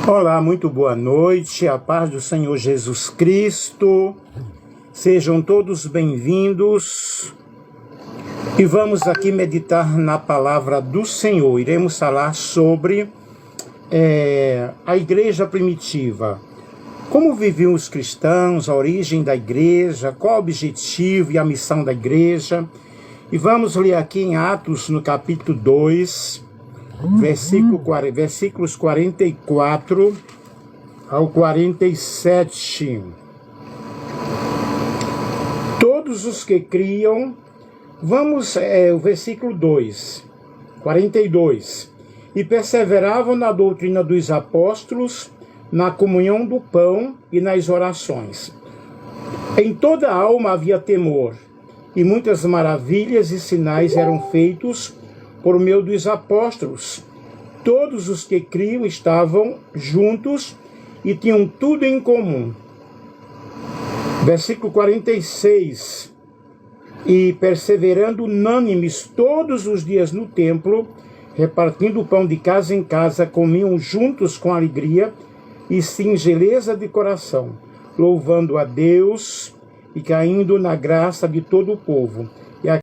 Olá, muito boa noite, a paz do Senhor Jesus Cristo, sejam todos bem-vindos e vamos aqui meditar na palavra do Senhor. Iremos falar sobre a igreja primitiva, como viviam os cristãos, a origem da igreja, qual o objetivo e a missão da igreja. E vamos ler aqui em Atos, no capítulo 2, versículos 44 ao 47. Todos os que criam, o versículo 2, 42. E perseveravam na doutrina dos apóstolos, na comunhão do pão e nas orações. Em toda a alma havia temor, e muitas maravilhas e sinais eram feitos por meio dos apóstolos. Todos os que criam estavam juntos e tinham tudo em comum. Versículo 46. E perseverando unânimes todos os dias no templo, repartindo o pão de casa em casa, comiam juntos com alegria e singeleza de coração, louvando a Deus e caindo na graça de todo o povo. E a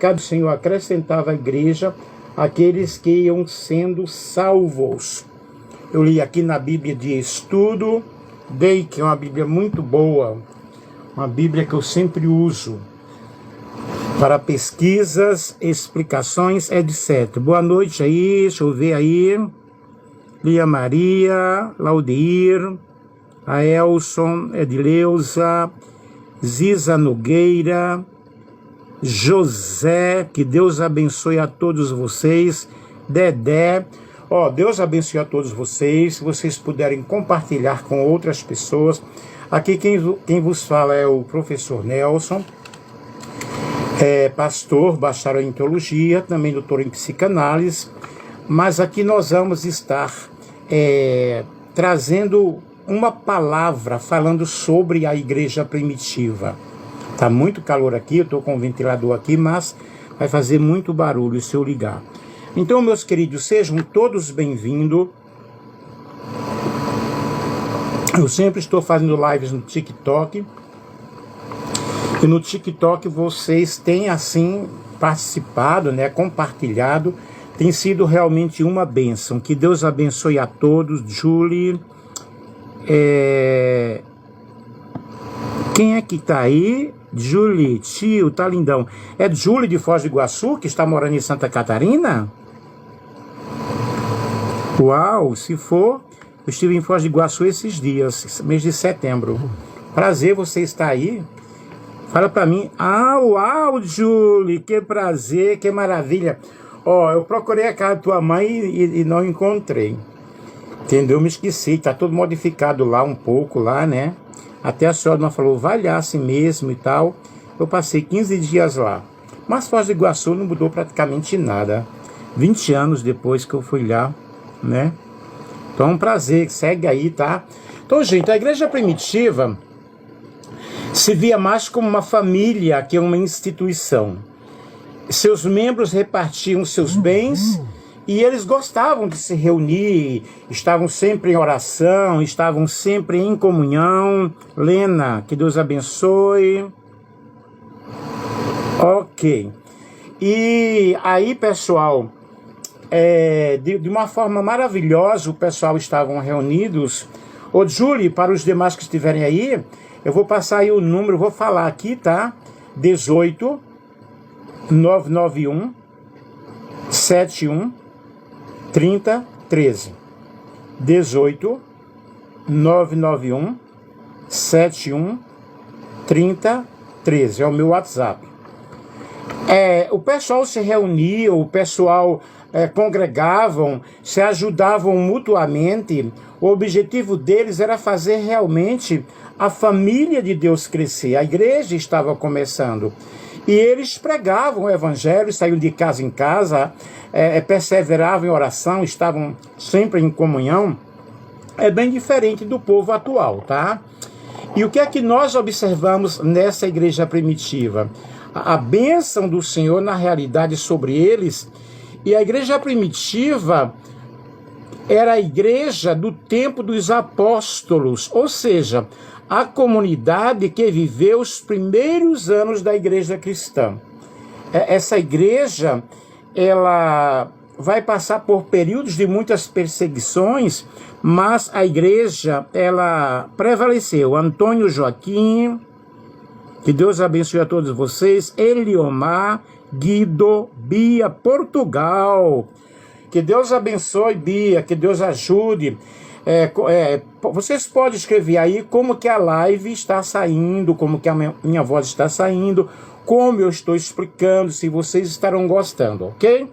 cada Senhor acrescentava à igreja aqueles que iam sendo salvos. Eu li aqui na Bíblia de Estudo, que é uma Bíblia muito boa, uma Bíblia que eu sempre uso para pesquisas, explicações, etc. Boa noite aí, deixa eu ver aí. Lia Maria, Laudeir, a Elson, Edileuza, Ziza Nogueira, José, que Deus abençoe a todos vocês. Dedé, Deus abençoe a todos vocês. Se vocês puderem compartilhar com outras pessoas. Aqui quem vos fala é o professor Nelson, pastor, bacharel em teologia, também doutor em psicanálise. Mas aqui nós vamos estar trazendo uma palavra falando sobre a igreja primitiva. Tá muito calor aqui, eu estou com o ventilador aqui, mas vai fazer muito barulho se eu ligar. Então, meus queridos, sejam todos bem-vindos. Eu sempre estou fazendo lives no TikTok. E no TikTok vocês têm, assim, participado, compartilhado. Tem sido realmente uma bênção. Que Deus abençoe a todos. Julie. Quem é que tá aí? Julie, tio, tá lindão. É Julie de Foz do Iguaçu, que está morando em Santa Catarina? Uau, se for, eu estive em Foz do Iguaçu esses dias, mês de setembro. Prazer você estar aí. Fala pra mim. Uau, Julie, que prazer, que maravilha. Eu procurei a casa da tua mãe e não encontrei. Entendeu? Me esqueci, tá todo modificado lá um pouco, lá, né? Até a senhora não falou, vai lá assim mesmo e tal. Eu passei 15 dias lá. Mas Foz do Iguaçu não mudou praticamente nada. 20 anos depois que eu fui lá, né? Então é um prazer, segue aí, tá? Então, gente, a igreja primitiva se via mais como uma família que uma instituição. Seus membros repartiam seus bens e eles gostavam de se reunir, estavam sempre em oração, estavam sempre em comunhão. Lena, que Deus abençoe. Ok. E aí, pessoal, de uma forma maravilhosa, o pessoal estavam reunidos. Julie, para os demais que estiverem aí, eu vou passar aí o número, vou falar aqui, tá? 18 991 71 30 13. 18 991 71 30 13. É o meu WhatsApp. O pessoal se reunia, o pessoal congregavam, se ajudavam mutuamente. O objetivo deles era fazer realmente a família de Deus crescer. A igreja estava começando. E eles pregavam o evangelho, saíam de casa em casa, perseveravam em oração, estavam sempre em comunhão. É bem diferente do povo atual, tá? E o que é que nós observamos nessa igreja primitiva? A bênção do Senhor, na realidade, sobre eles. E a igreja primitiva era a igreja do tempo dos apóstolos, ou seja, a comunidade que viveu os primeiros anos da igreja cristã. Essa igreja, ela vai passar por períodos de muitas perseguições, mas a igreja, ela prevaleceu. Antônio Joaquim, que Deus abençoe a todos vocês. Eliomar, Guido, Bia, Portugal. Que Deus abençoe, Bia, que Deus ajude. Vocês podem escrever aí como que a live está saindo, como que a minha voz está saindo, como eu estou explicando, se vocês estarão gostando, ok?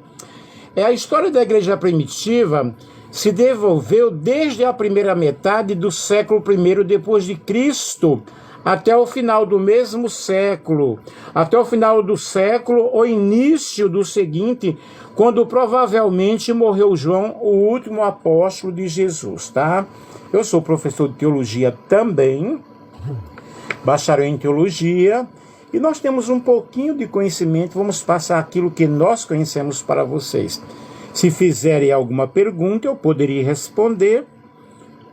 A história da igreja primitiva se desenvolveu desde a primeira metade do século I depois de Cristo, até o final do mesmo século, até o final do século, ou início do seguinte, quando provavelmente morreu João, o último apóstolo de Jesus, tá? Eu sou professor de teologia também, bacharel em teologia, e nós temos um pouquinho de conhecimento, vamos passar aquilo que nós conhecemos para vocês. Se fizerem alguma pergunta, eu poderia responder.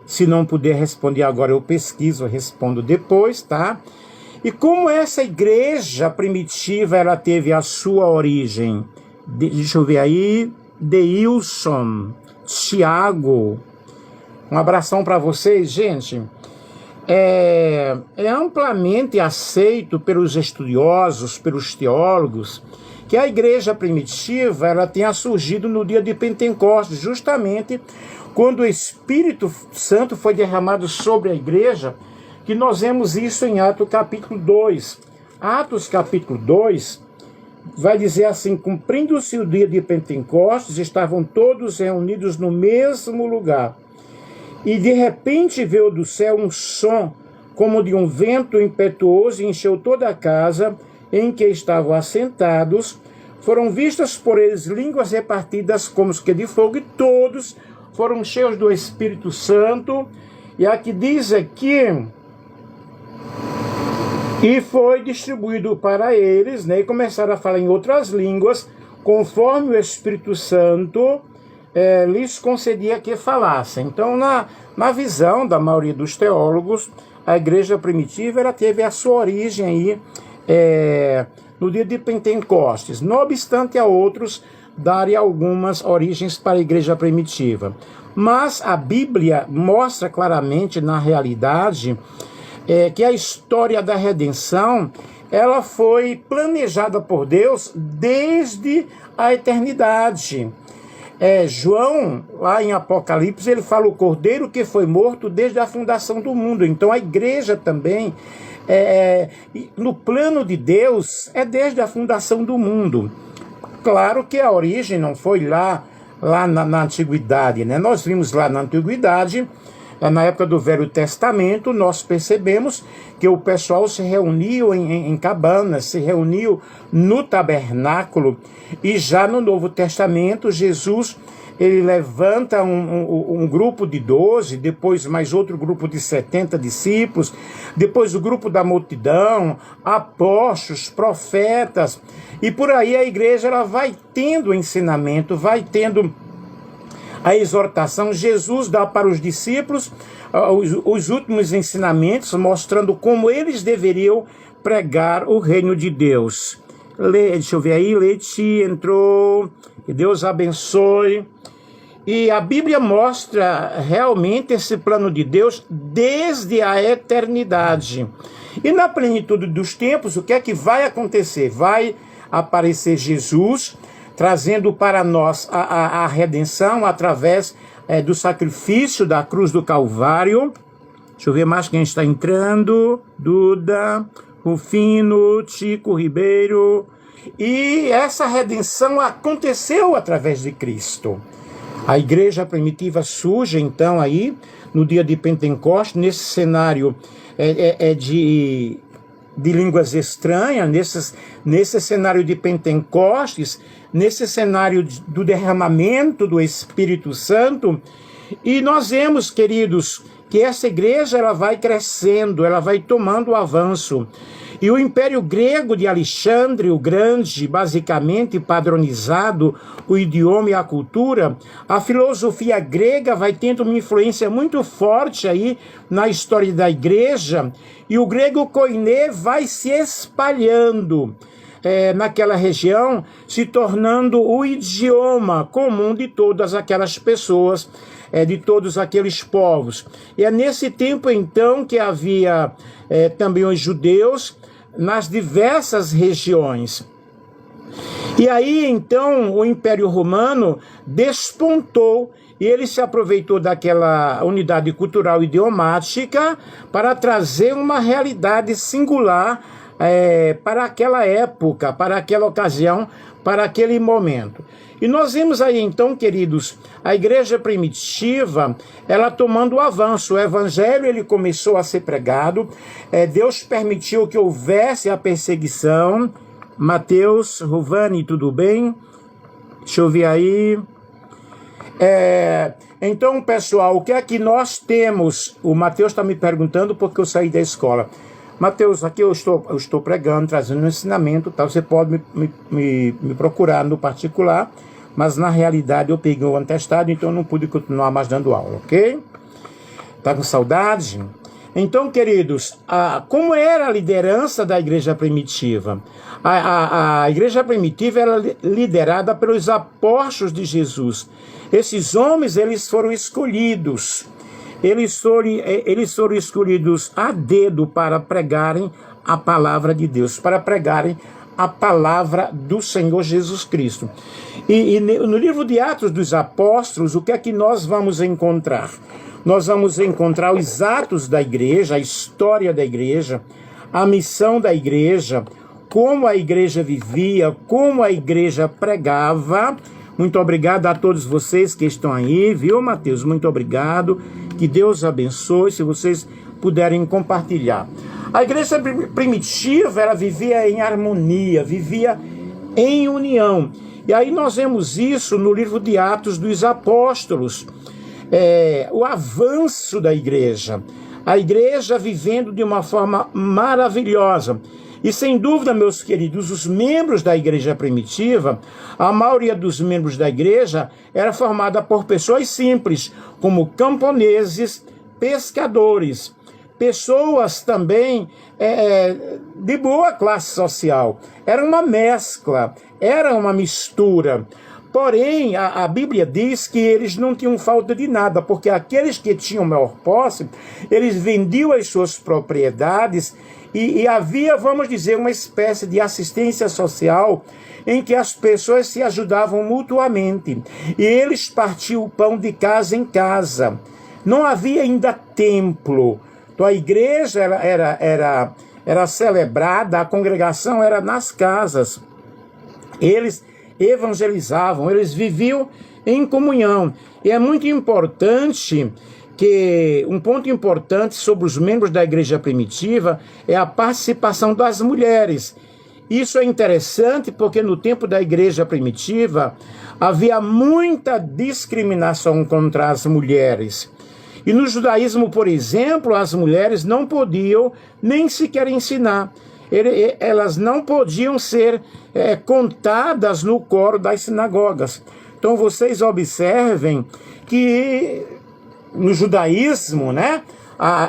Se não puder responder agora, eu pesquiso, eu respondo depois, tá? E como essa igreja primitiva, ela teve a sua origem? Deixa eu ver aí, Deilson, Tiago, um abração para vocês, gente. É amplamente aceito pelos estudiosos, pelos teólogos, que a igreja primitiva, ela tenha surgido no dia de Pentecostes, justamente quando o Espírito Santo foi derramado sobre a igreja, que nós vemos isso em Atos capítulo 2. Atos capítulo 2 vai dizer assim: cumprindo-se o dia de Pentecostes, estavam todos reunidos no mesmo lugar. E de repente veio do céu um som, como de um vento impetuoso, e encheu toda a casa em que estavam assentados. Foram vistas por eles línguas repartidas como que de fogo, e todos foram cheios do Espírito Santo. E aqui diz aqui, e foi distribuído para eles, né, e começaram a falar em outras línguas, conforme o Espírito Santo lhes concedia que falassem. Então, na visão da maioria dos teólogos, a igreja primitiva, ela teve a sua origem aí no dia de Pentecostes. Não obstante a outros darem algumas origens para a igreja primitiva. Mas a Bíblia mostra claramente, na realidade, que a história da redenção, ela foi planejada por Deus desde a eternidade. João, lá em Apocalipse, ele fala o cordeiro que foi morto desde a fundação do mundo. Então a igreja também, no plano de Deus, é desde a fundação do mundo. Claro que a origem não foi lá na antiguidade, né? Nós vimos lá na antiguidade, na época do Velho Testamento, nós percebemos que o pessoal se reuniu em cabanas, se reuniu no tabernáculo, e já no Novo Testamento, Jesus, ele levanta um grupo de 12, depois mais outro grupo de 70 discípulos, depois o grupo da multidão, apóstolos, profetas, e por aí a igreja ela vai tendo ensinamento, vai tendo a exortação. Jesus dá para os discípulos os últimos ensinamentos, mostrando como eles deveriam pregar o reino de Deus. Deixa eu ver aí, Leti entrou, que Deus abençoe. E a Bíblia mostra realmente esse plano de Deus desde a eternidade. E na plenitude dos tempos, o que é que vai acontecer? Vai aparecer Jesus, trazendo para nós a redenção através do sacrifício da cruz do Calvário. Deixa eu ver mais quem está entrando. Duda, Rufino, Tico Ribeiro. E essa redenção aconteceu através de Cristo. A igreja primitiva surge então aí no dia de Pentecostes, nesse cenário de línguas estranhas, nesse cenário de Pentecostes, nesse cenário do derramamento do Espírito Santo. E nós vemos, queridos, que essa igreja ela vai crescendo, ela vai tomando avanço. E o Império Grego de Alexandre o Grande, basicamente padronizado o idioma e a cultura, a filosofia grega vai tendo uma influência muito forte aí na história da igreja, e o grego koiné vai se espalhando naquela região, se tornando o idioma comum de todas aquelas pessoas, de todos aqueles povos. E é nesse tempo, então, que havia também os judeus nas diversas regiões. E aí, então, o Império Romano despontou e ele se aproveitou daquela unidade cultural idiomática para trazer uma realidade singular para aquela época, para aquela ocasião, para aquele momento. E nós vimos aí então, queridos, a igreja primitiva, ela tomando o avanço. O evangelho, ele começou a ser pregado, Deus permitiu que houvesse a perseguição. Mateus, Rovani, tudo bem? Deixa eu ver aí. Então, pessoal, o que é que nós temos? O Mateus está me perguntando porque eu saí da escola. Mateus, aqui eu estou pregando, trazendo um ensinamento, tá? Você pode me procurar no particular, mas na realidade eu peguei o atestado, então eu não pude continuar mais dando aula, ok? Tá com saudade? Então, queridos, como era a liderança da igreja primitiva? A igreja primitiva era liderada pelos apóstolos de Jesus. Esses homens, eles foram escolhidos. Eles foram escolhidos a dedo para pregarem a palavra de Deus, para pregarem a palavra do Senhor Jesus Cristo. E no livro de Atos dos Apóstolos, o que é que nós vamos encontrar? Nós vamos encontrar os atos da igreja, a história da igreja, a missão da igreja, como a igreja vivia, como a igreja pregava. Muito obrigado a todos vocês que estão aí, viu, Mateus? Muito obrigado. Que Deus abençoe, se vocês puderem compartilhar. A igreja primitiva, ela vivia em harmonia, vivia em união. E aí nós vemos isso no livro de Atos dos Apóstolos. O avanço da igreja. A igreja vivendo de uma forma maravilhosa. E sem dúvida, meus queridos, os membros da igreja primitiva, a maioria dos membros da igreja era formada por pessoas simples, como camponeses, pescadores, pessoas também de boa classe social. Era uma mescla, era uma mistura. Porém, a Bíblia diz que eles não tinham falta de nada, porque aqueles que tinham maior posse, eles vendiam as suas propriedades e havia, vamos dizer, uma espécie de assistência social em que as pessoas se ajudavam mutuamente. E eles partiam o pão de casa em casa. Não havia ainda templo. Então a igreja era celebrada, a congregação era nas casas. Eles evangelizavam, eles viviam em comunhão. E é muito importante um ponto importante sobre os membros da igreja primitiva é a participação das mulheres. Isso é interessante porque no tempo da igreja primitiva havia muita discriminação contra as mulheres. E no judaísmo, por exemplo, as mulheres não podiam nem sequer ensinar. Elas não podiam ser contadas no coro das sinagogas. Então vocês observem que no judaísmo, né,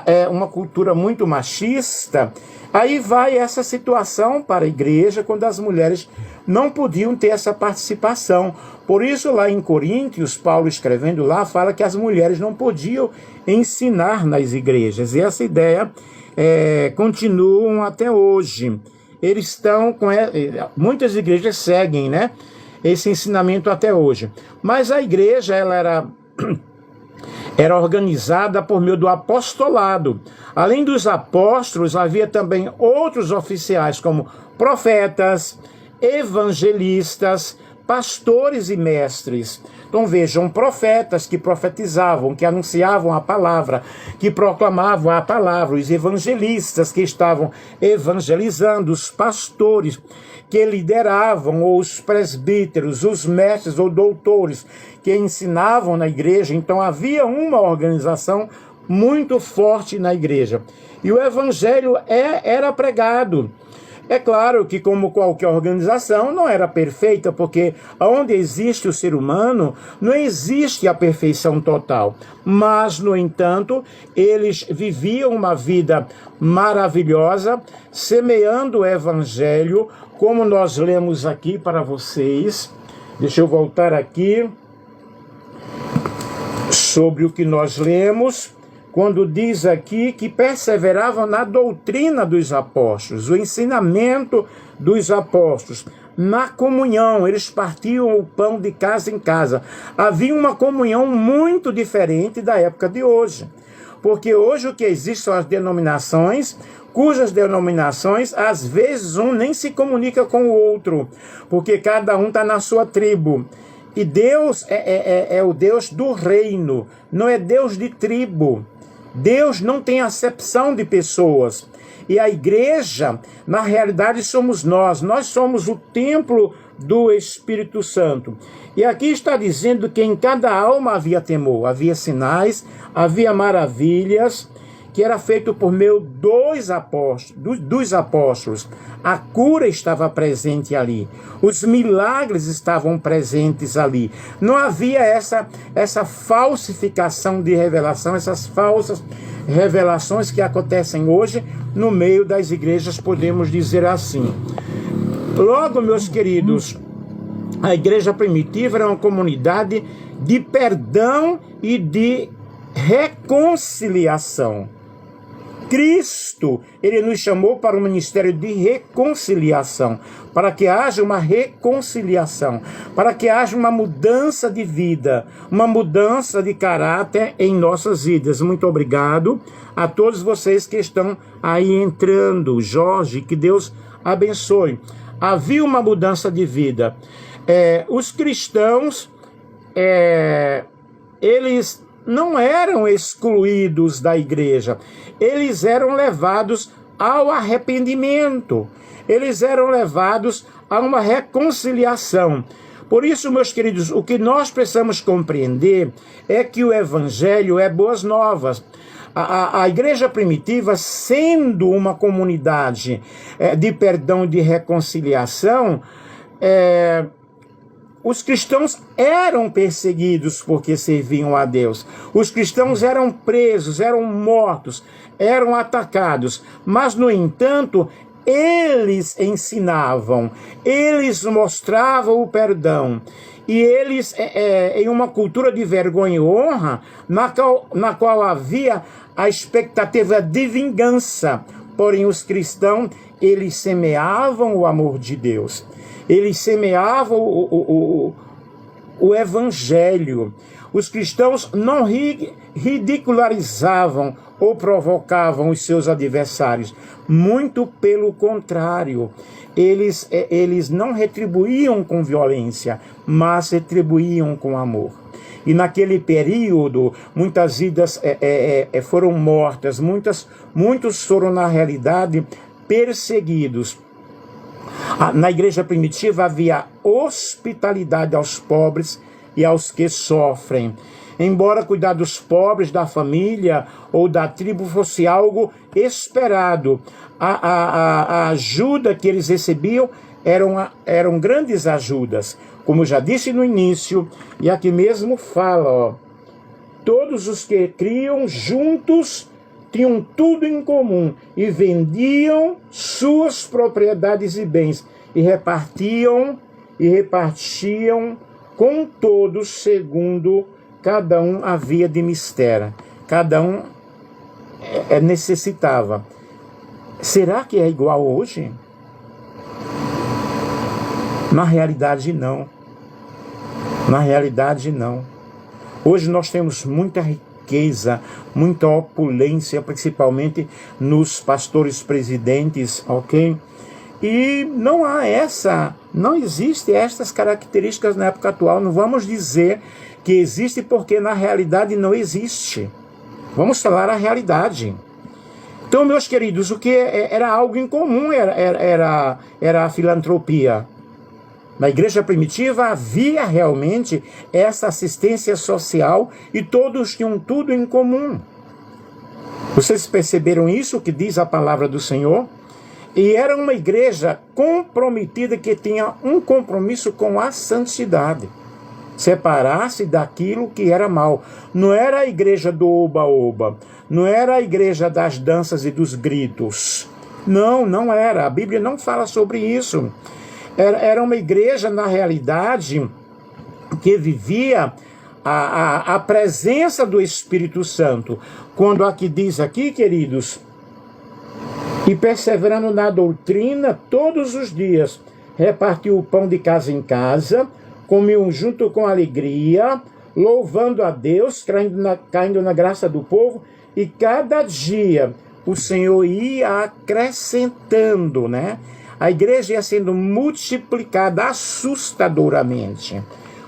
é uma cultura muito machista. Aí vai essa situação para a igreja, quando as mulheres não podiam ter essa participação. Por isso, lá em Coríntios, Paulo escrevendo lá, fala que as mulheres não podiam ensinar nas igrejas. E essa ideia continuam até hoje. Eles estão com muitas igrejas seguem, né, esse ensinamento até hoje. Mas a igreja, ela era organizada por meio do apostolado. Além dos apóstolos, havia também outros oficiais, como profetas, evangelistas, pastores e mestres. Então vejam, profetas que profetizavam, que anunciavam a palavra, que proclamavam a palavra, os evangelistas que estavam evangelizando, os pastores que lideravam, ou os presbíteros, os mestres ou doutores que ensinavam na igreja. Então havia uma organização muito forte na igreja. E o evangelho era pregado. É claro que, como qualquer organização, não era perfeita, porque onde existe o ser humano, não existe a perfeição total. Mas, no entanto, eles viviam uma vida maravilhosa, semeando o evangelho, como nós lemos aqui para vocês. Deixa eu voltar aqui sobre o que nós lemos. Quando diz aqui que perseveravam na doutrina dos apóstolos, o ensinamento dos apóstolos, na comunhão, eles partiam o pão de casa em casa. Havia uma comunhão muito diferente da época de hoje, porque hoje o que existe são as denominações, cujas denominações, às vezes, um nem se comunica com o outro, porque cada um está na sua tribo. E Deus é o Deus do reino, não é Deus de tribo. Deus não tem acepção de pessoas. E a igreja, na realidade, somos nós. Nós somos o templo do Espírito Santo. E aqui está dizendo que em cada alma havia temor, havia sinais, havia maravilhas, que era feito por meio dos apóstolos. A cura estava presente ali. Os milagres estavam presentes ali. Não havia essa falsificação de revelação, essas falsas revelações que acontecem hoje no meio das igrejas, podemos dizer assim. Logo, meus queridos, a igreja primitiva era uma comunidade de perdão e de reconciliação. Cristo, ele nos chamou para um ministério de reconciliação, para que haja uma reconciliação, para que haja uma mudança de vida, uma mudança de caráter em nossas vidas. Muito obrigado a todos vocês que estão aí entrando. Jorge, que Deus abençoe. Havia uma mudança de vida. Os cristãos, eles não eram excluídos da igreja, eles eram levados ao arrependimento, eles eram levados a uma reconciliação. Por isso, meus queridos, o que nós precisamos compreender é que o evangelho é boas novas. A igreja primitiva, sendo uma comunidade de perdão e de reconciliação, os cristãos eram perseguidos porque serviam a Deus. Os cristãos eram presos, eram mortos, eram atacados. Mas, no entanto, eles ensinavam, eles mostravam o perdão. E eles, em uma cultura de vergonha e honra, na qual havia a expectativa de vingança. Porém, os cristãos, eles semeavam o amor de Deus. Eles semeavam o evangelho. Os cristãos não ridicularizavam ou provocavam os seus adversários. Muito pelo contrário. Eles não retribuíam com violência, mas retribuíam com amor. E naquele período, muitas vidas foram mortas, muitos foram, na realidade, perseguidos. Na igreja primitiva havia hospitalidade aos pobres e aos que sofrem. Embora cuidar dos pobres, da família ou da tribo fosse algo esperado, a ajuda que eles recebiam eram grandes ajudas. Como já disse no início, e aqui mesmo fala, todos os que criam juntos tinham tudo em comum e vendiam suas propriedades e bens e repartiam com todos segundo cada um havia de mister. Cada um necessitava. Será que é igual hoje? Na realidade, não. Na realidade, não. Hoje nós temos muita riqueza, muita opulência, principalmente nos pastores presidentes, ok? E não existe estas características na época atual. Não vamos dizer que existe porque na realidade não existe. Vamos falar a realidade. Então, meus queridos, o que era algo incomum era a filantropia. Na igreja primitiva havia realmente essa assistência social e todos tinham tudo em comum. Vocês perceberam isso que diz a palavra do Senhor? E era uma igreja comprometida, que tinha um compromisso com a santidade. Separar-se daquilo que era mal. Não era a igreja do oba-oba. Não era a igreja das danças e dos gritos. Não, não era. A Bíblia não fala sobre isso. Era uma igreja, na realidade, que vivia a presença do Espírito Santo. Quando aqui diz aqui, queridos, e perseverando na doutrina todos os dias, repartiu o pão de casa em casa, comiam junto com alegria, louvando a Deus, caindo na graça do povo, e cada dia o Senhor ia acrescentando, né? A igreja ia sendo multiplicada assustadoramente,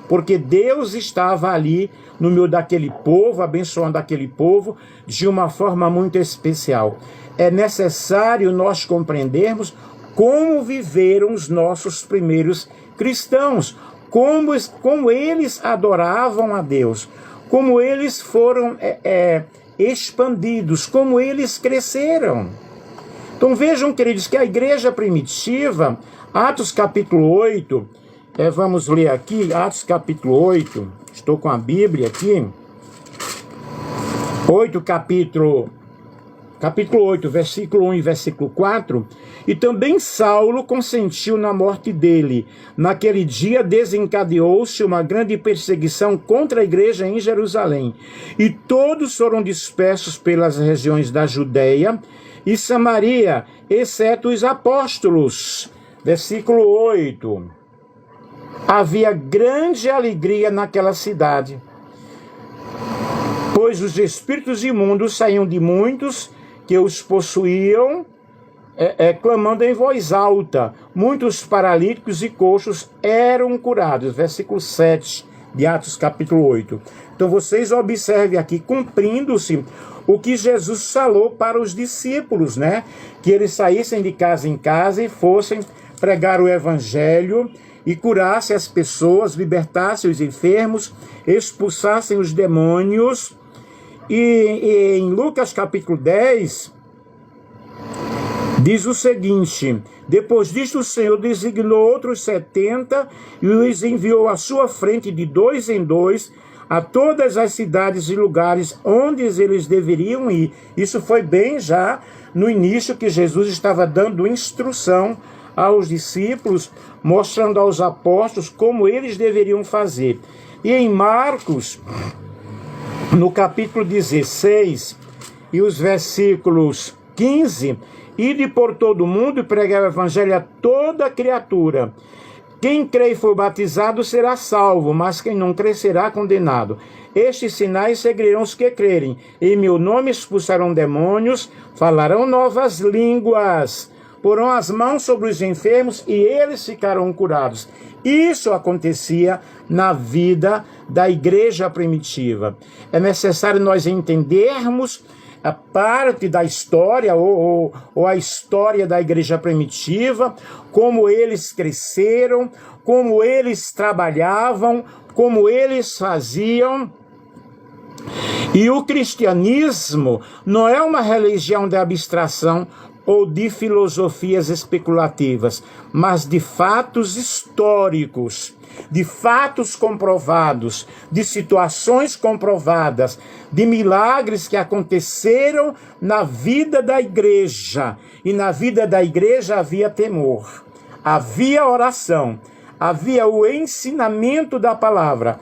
porque Deus estava ali no meio daquele povo, abençoando aquele povo de uma forma muito especial. É necessário nós compreendermos como viveram os nossos primeiros cristãos, como eles adoravam a Deus, como eles foram expandidos, como eles cresceram. Então vejam, queridos, que a igreja primitiva, Atos capítulo 8, vamos ler aqui, Atos capítulo 8, estou com a Bíblia aqui, capítulo 8, versículo 1 e versículo 4, e também Saulo consentiu na morte dele. Naquele dia desencadeou-se uma grande perseguição contra a igreja em Jerusalém, e todos foram dispersos pelas regiões da Judeia e Samaria, exceto os apóstolos. Versículo 8. Havia grande alegria naquela cidade, pois os espíritos imundos saíam de muitos que os possuíam, clamando em voz alta. Muitos paralíticos e coxos eram curados. Versículo 7 de Atos capítulo 8. Então vocês observem aqui, cumprindo-se o que Jesus falou para os discípulos, né? Que eles saíssem de casa em casa e fossem pregar o evangelho e curassem as pessoas, libertassem os enfermos, expulsassem os demônios. E em Lucas capítulo 10, diz o seguinte: depois disto o Senhor designou outros 70 e os enviou à sua frente de 2 em 2 a todas as cidades e lugares onde eles deveriam ir. Isso foi bem já no início, que Jesus estava dando instrução aos discípulos, mostrando aos apóstolos como eles deveriam fazer. E em Marcos, no capítulo 16 e os versículos 15, ide por todo o mundo e pregai o evangelho a toda criatura. Quem crê e for batizado será salvo, mas quem não crer será condenado. Estes sinais seguirão os que crerem. Em meu nome expulsarão demônios, falarão novas línguas, porão as mãos sobre os enfermos e eles ficarão curados. Isso acontecia na vida da igreja primitiva. É necessário nós entendermos a parte da história ou a história da igreja primitiva, como eles cresceram, como eles trabalhavam, como eles faziam. E o cristianismo não é uma religião de abstração ou de filosofias especulativas, mas de fatos históricos, de fatos comprovados, de situações comprovadas, de milagres que aconteceram na vida da igreja. E na vida da igreja havia temor, havia oração, havia o ensinamento da palavra.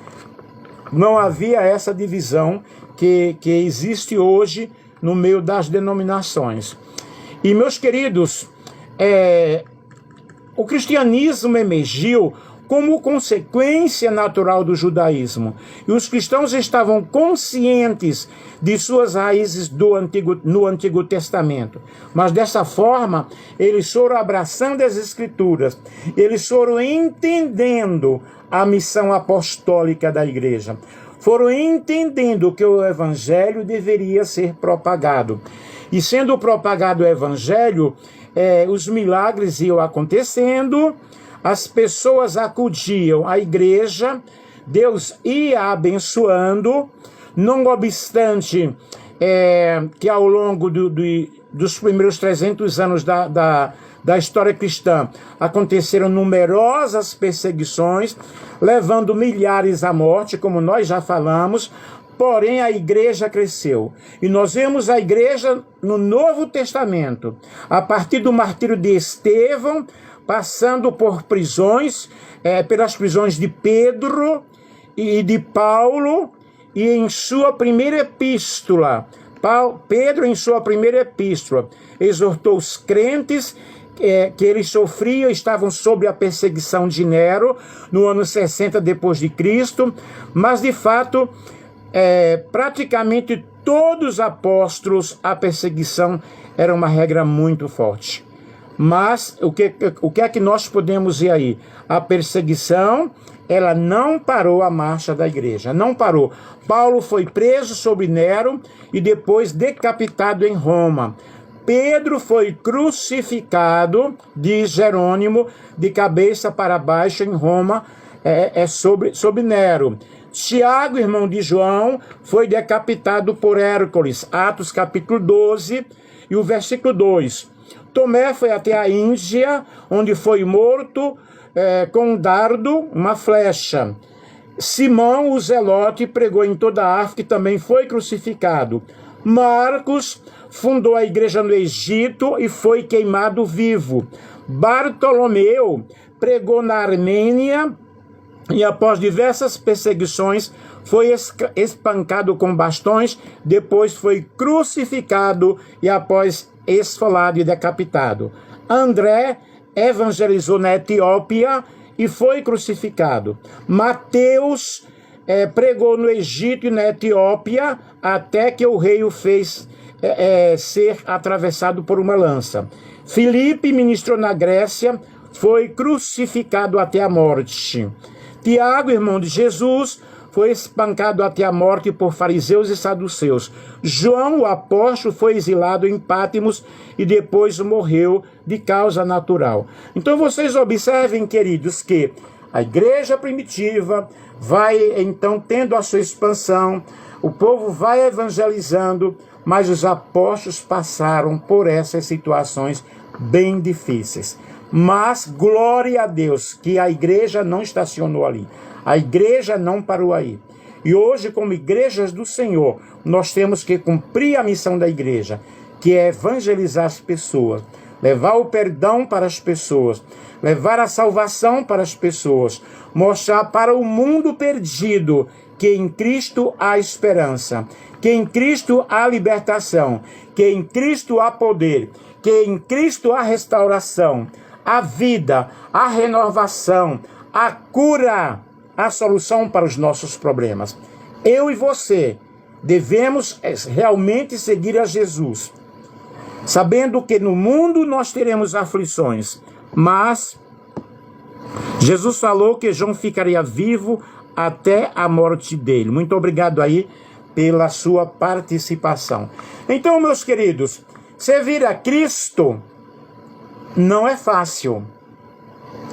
Não havia essa divisão que existe hoje no meio das denominações. E, meus queridos, o cristianismo emergiu como consequência natural do judaísmo. E os cristãos estavam conscientes de suas raízes no Antigo Testamento. Mas dessa forma, eles foram abraçando as Escrituras, eles foram entendendo a missão apostólica da igreja, foram entendendo que o evangelho deveria ser propagado. E sendo propagado o evangelho, os milagres iam acontecendo, as pessoas acudiam à igreja, Deus ia abençoando, não obstante que ao longo dos primeiros 300 anos da história cristã aconteceram numerosas perseguições, levando milhares à morte, como nós já falamos. Porém, a igreja cresceu. E nós vemos a igreja no Novo Testamento, a partir do martírio de Estevão, passando por prisões, pelas prisões de Pedro e de Paulo, e em sua primeira epístola, Pedro, em sua primeira epístola, exortou os crentes que eles sofriam, estavam sob a perseguição de Nero, no ano 60 depois de Cristo, mas de fato, praticamente todos os apóstolos, a perseguição era uma regra muito forte. Mas o que é que nós podemos ver aí? A perseguição, ela não parou a marcha da igreja, não parou. Paulo foi preso sob Nero e depois decapitado em Roma. Pedro foi crucificado, diz Jerônimo, de cabeça para baixo em Roma, sob Nero. Tiago, irmão de João, foi decapitado por Hércules, Atos capítulo 12 e o versículo 2. Tomé foi até a Índia, onde foi morto com um dardo, uma flecha. Simão, o Zelote, pregou em toda a África e também foi crucificado. Marcos fundou a igreja no Egito e foi queimado vivo. Bartolomeu pregou na Armênia e após diversas perseguições foi espancado com bastões, depois foi crucificado e após esfolado e decapitado. André evangelizou na Etiópia e foi crucificado. Mateus pregou no Egito e na Etiópia até que o rei o fez ser atravessado por uma lança. Filipe ministrou na Grécia, foi crucificado até a morte. Tiago, irmão de Jesus, foi espancado até a morte por fariseus e saduceus. João, o apóstolo, foi exilado em Pátimos e depois morreu de causa natural. Então vocês observem, queridos, que a igreja primitiva vai então tendo a sua expansão, o povo vai evangelizando, mas os apóstolos passaram por essas situações bem difíceis. Mas glória a Deus que a igreja não estacionou ali. A igreja não parou aí. E hoje, como igrejas do Senhor, nós temos que cumprir a missão da igreja, que é evangelizar as pessoas, levar o perdão para as pessoas, levar a salvação para as pessoas, mostrar para o mundo perdido que em Cristo há esperança, que em Cristo há libertação, que em Cristo há poder, que em Cristo há restauração, a vida, a renovação, a cura, a solução para os nossos problemas. Eu e você devemos realmente seguir a Jesus, sabendo que no mundo nós teremos aflições, mas Jesus falou que João ficaria vivo até a morte dele. Muito obrigado aí pela sua participação. Então, meus queridos, servir a Cristo não é fácil.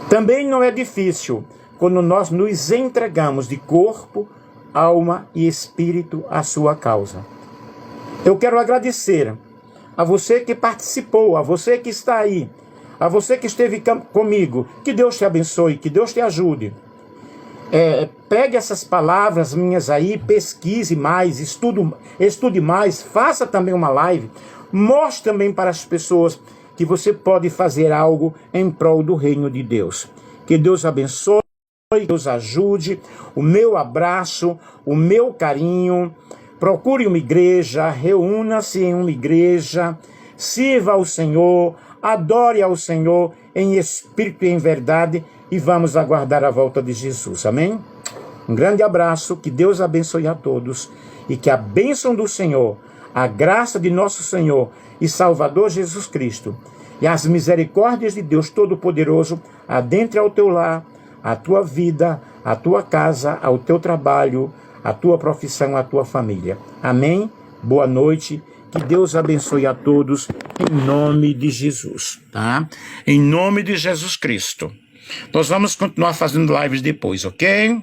Também não é difícil quando nós nos entregamos de corpo, alma e espírito à sua causa. Eu quero agradecer a você que participou, a você que está aí, a você que esteve comigo. Que Deus te abençoe, que Deus te ajude. Pegue essas palavras minhas aí, pesquise mais, estude mais, faça também uma live, mostre também para as pessoas que você pode fazer algo em prol do reino de Deus. Que Deus abençoe, que Deus ajude, o meu abraço, o meu carinho. Procure uma igreja, reúna-se em uma igreja, sirva ao Senhor, adore ao Senhor em espírito e em verdade e vamos aguardar a volta de Jesus, amém? Um grande abraço, que Deus abençoe a todos e que a bênção do Senhor, a graça de nosso Senhor e Salvador Jesus Cristo e as misericórdias de Deus Todo-Poderoso adentre ao teu lar, a tua vida, a tua casa, ao teu trabalho, a tua profissão, a tua família. Amém? Boa noite. Que Deus abençoe a todos em nome de Jesus, tá? Em nome de Jesus Cristo. Nós vamos continuar fazendo lives depois, ok?